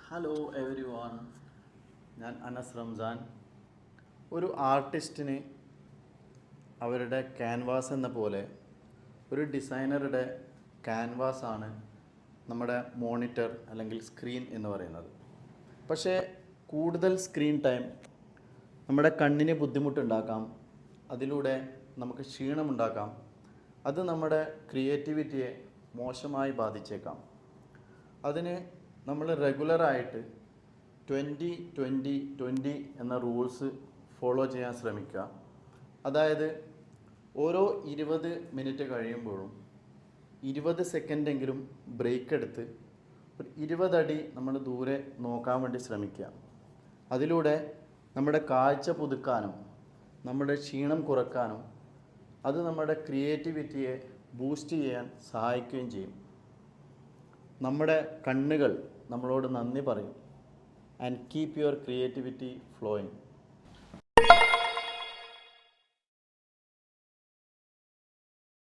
Hello every one, ഞാൻ അനസ് റംസാൻ. ഒരു ആർട്ടിസ്റ്റിന് അവരുടെ ക്യാൻവാസ് എന്ന പോലെ ഒരു ഡിസൈനറുടെ ക്യാൻവാസാണ് നമ്മുടെ മോണിറ്റർ അല്ലെങ്കിൽ സ്ക്രീൻ എന്ന് പറയുന്നത്. പക്ഷേ കൂടുതൽ സ്ക്രീൻ ടൈം നമ്മുടെ കണ്ണിന് ബുദ്ധിമുട്ടുണ്ടാക്കാം, അതിലൂടെ നമുക്ക് ക്ഷീണമുണ്ടാക്കാം, അത് നമ്മുടെ ക്രിയേറ്റിവിറ്റിയെ മോശമായി ബാധിച്ചേക്കാം. അതിന് നമ്മൾ റെഗുലറായിട്ട് 20-20-20 എന്ന റൂൾസ് ഫോളോ ചെയ്യാൻ ശ്രമിക്കുക. അതായത് ഓരോ 20 മിനിറ്റ് കഴിയുമ്പോഴും 20 സെക്കൻഡെങ്കിലും ബ്രേക്ക് എടുത്ത് ഒരു 20 അടി നമ്മൾ ദൂരെ നോക്കാൻ വേണ്ടി ശ്രമിക്കുക. അതിലൂടെ നമ്മുടെ കാഴ്ച പുതുക്കാനും നമ്മുടെ ക്ഷീണം കുറക്കാനും അത് നമ്മുടെ ക്രിയേറ്റിവിറ്റിയെ ബൂസ്റ്റ് ചെയ്യാൻ സഹായിക്കുകയും ചെയ്യും. നമ്മുടെ കണ്ണുകൾ നമ്മളോട് നന്ദി പറയും. And keep your creativity flowing.